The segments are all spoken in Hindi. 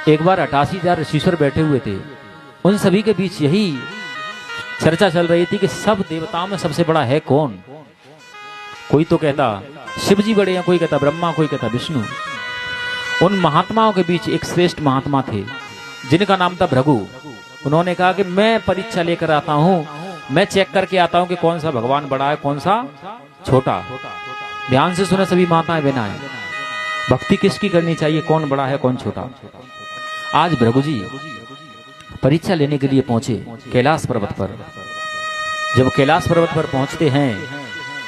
एक बार 88,000 ऋषीश्वर बैठे हुए थे। उन सभी के बीच यही चर्चा चल रही थी कि सब देवताओं में सबसे बड़ा है कौन। कोई तो कहता शिव जी बड़े हैं, कोई कहता ब्रह्मा, कोई कहता विष्णु। उन महात्माओं के बीच एक श्रेष्ठ महात्मा थे जिनका नाम था भृगु। उन्होंने कहा कि मैं परीक्षा लेकर आता हूँ, मैं चेक करके आता हूँ कि कौन सा भगवान बड़ा है कौन सा छोटा। ध्यान से सुने सभी माताएं बहनाएं, भक्ति किसकी करनी चाहिए, कौन बड़ा है कौन छोटा। आज भृगु जी परीक्षा लेने के लिए पहुंचे कैलाश पर्वत पर। जब कैलाश पर्वत पर पहुंचते हैं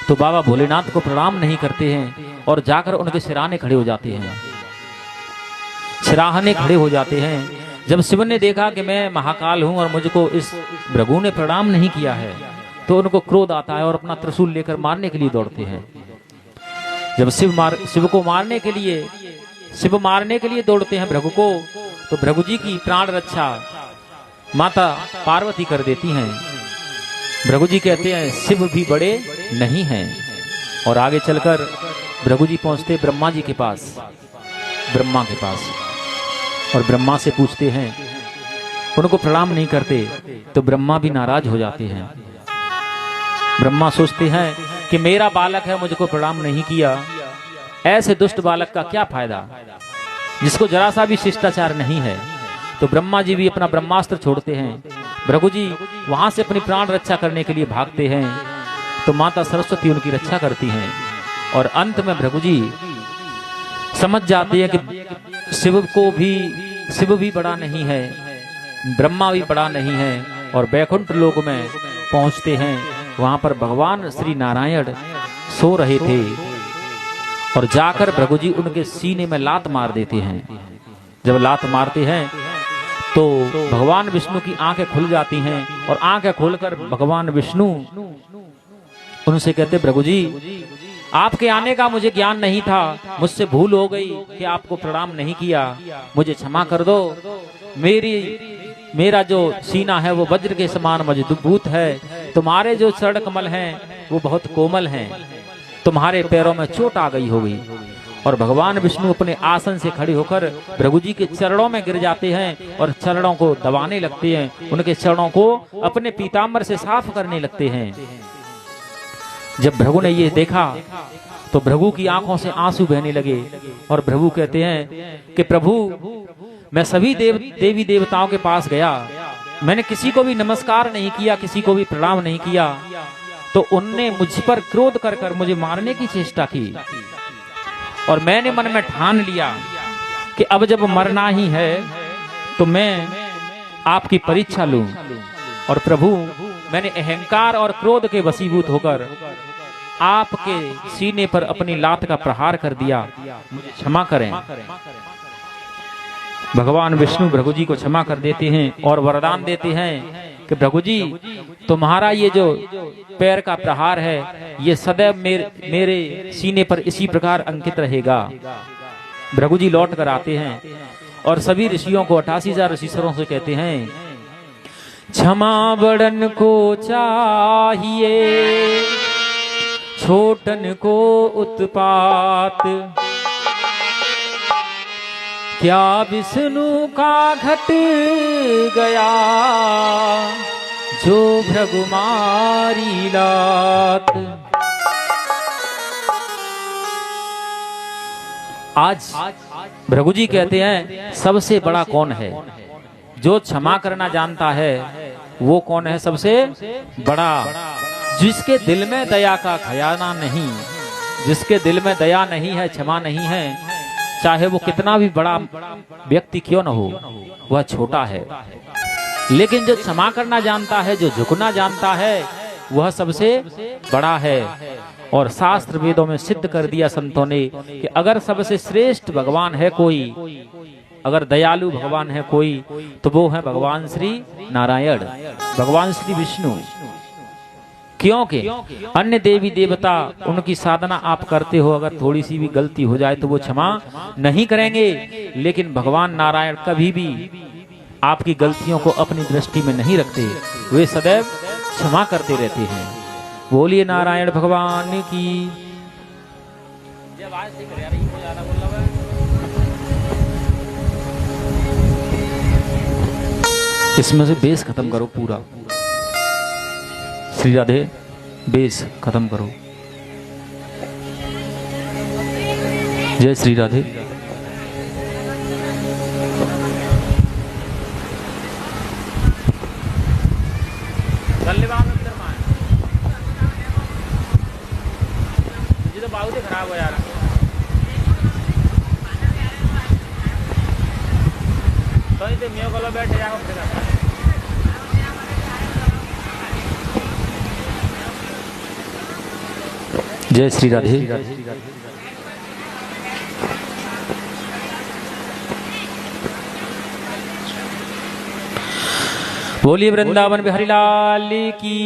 तो बाबा भोलेनाथ को प्रणाम नहीं करते हैं और जाकर उनके सिराने खड़े हो जाते हैं, सिराहने खड़े हो जाते हैं। जब शिव ने देखा कि मैं महाकाल हूं और मुझको इस भृगु ने प्रणाम नहीं किया है तो उनको क्रोध आता है और अपना त्रिशूल लेकर मारने के लिए दौड़ते हैं। जब शिव को मारने के लिए दौड़ते हैं भृगु को, तो भृगु जी की प्राण रक्षा माता पार्वती कर देती हैं। भृगु जी कहते हैं शिव भी बड़े नहीं हैं। और आगे चलकर भृगु जी पहुंचते ब्रह्मा जी के पास, ब्रह्मा के पास, और ब्रह्मा से पूछते हैं। उनको प्रणाम नहीं करते तो ब्रह्मा भी नाराज हो जाते हैं। ब्रह्मा सोचते हैं कि मेरा बालक है, मुझको प्रणाम नहीं किया, ऐसे दुष्ट बालक का क्या फायदा जिसको जरा सा भी शिष्टाचार नहीं है। तो ब्रह्मा जी भी अपना ब्रह्मास्त्र छोड़ते हैं। भृगु जी वहां से अपनी प्राण रक्षा करने के लिए भागते हैं तो माता सरस्वती उनकी रक्षा करती हैं। और अंत में भृगु जी समझ जाते हैं कि शिव भी बड़ा नहीं है, ब्रह्मा भी बड़ा नहीं है। और बैकुंठ लोक में पहुंचते हैं। वहां पर भगवान श्री नारायण सो रहे थे और जाकर भृगु जी उनके सीने में लात मार देते हैं। जब लात मारते हैं तो भगवान विष्णु की आंखें खुल जाती हैं और आंखें खोलकर भगवान विष्णु उनसे कहते भृगु जी आपके आने का मुझे ज्ञान नहीं था, मुझसे भूल हो गई कि आपको प्रणाम नहीं किया, मुझे क्षमा कर दो। मेरा जो सीना है वो वज्र के समान मजबूत है, तुम्हारे जो चरण कमल हैं वो बहुत कोमल हैं, तुम्हारे पैरों में चोट आ गई होगी। और भगवान विष्णु अपने आसन से खड़े होकर भृगु जी के चरणों में गिर जाते हैं और चरणों को दबाने लगते हैं, उनके चरणों को अपने पीताम्बर से साफ करने लगते हैं। जब भृगु ने ये देखा तो भृगु की आंखों से आंसू बहने लगे और भृगु कहते हैं कि प्रभु मैं सभी देवी देवताओं के पास गया, मैंने किसी को भी नमस्कार नहीं किया, किसी को भी प्रणाम नहीं किया, तो उनने मुझ पर क्रोध कर मुझे मारने की चेष्टा की। और मैंने मन में ठान लिया कि अब जब मरना ही है तो मैं आपकी परीक्षा लूं। और प्रभु मैंने अहंकार और क्रोध के वशीभूत होकर आपके सीने पर अपनी लात का प्रहार कर दिया, मुझे क्षमा करें। भगवान विष्णु भृगु जी को क्षमा कर देते हैं और वरदान देते हैं कि भृगु जी तुम्हारा ये जो पैर का प्रहार है ये सदैव मेरे सीने पर इसी प्रकार अंकित रहेगा। भृगु जी लौट कर आते हैं और सभी ऋषियों को 88,000 ऋषिश्वरों से कहते हैं क्षमा बड़न को चाहिए, छोटन को उत्पात, क्या विष्णु का घट गया जो भृगु मारी लात। आज भृगु जी कहते हैं सबसे बड़ा कौन है, जो क्षमा करना जानता है वो कौन है सबसे बड़ा। जिसके दिल में दया का खजाना नहीं, जिसके दिल में दया नहीं है, क्षमा नहीं है, चाहे वो कितना भी बड़ा व्यक्ति क्यों न हो, वह छोटा है। लेकिन जो क्षमा करना जानता है, जो झुकना जानता है, वह सबसे बड़ा है। और शास्त्र वेदों में सिद्ध कर दिया संतों ने कि अगर सबसे श्रेष्ठ भगवान है कोई, अगर दयालु भगवान है कोई, तो वो है भगवान श्री नारायण, भगवान श्री विष्णु। क्योंकि अन्य देवी देवता उनकी साधना आप करते हो, अगर थोड़ी सी भी गलती हो जाए तो वो क्षमा नहीं करेंगे, लेकिन भगवान नारायण कभी भी आपकी गलतियों को अपनी दृष्टि में नहीं रखते, वे सदैव क्षमा करते रहते हैं। बोलिए नारायण भगवान की। इसमें से बेस खत्म करो पूरा। श्री राधे, बेस खत्म करो। जय श्री राधे। ये तो बहुत ही खराब हो यार। तो ये मियों को लो बैठे जाओ फिर। जय श्री राधे। बोलिए वृंदावन बिहारी लाल की।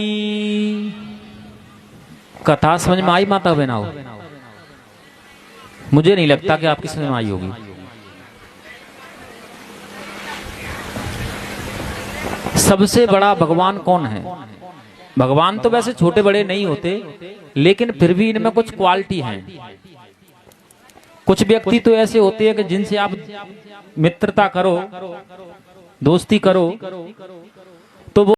कथा समझ में आई माता बहनाओ? मुझे नहीं लगता कि आपकी समझ में आई होगी। सबसे बड़ा भगवान कौन है? भगवान तो वैसे छोटे बड़े नहीं होते, लेकिन फिर भी इनमें कुछ क्वालिटी हैं। कुछ व्यक्ति तो ऐसे होते हैं कि जिनसे आप मित्रता करो, दोस्ती करो, तो वो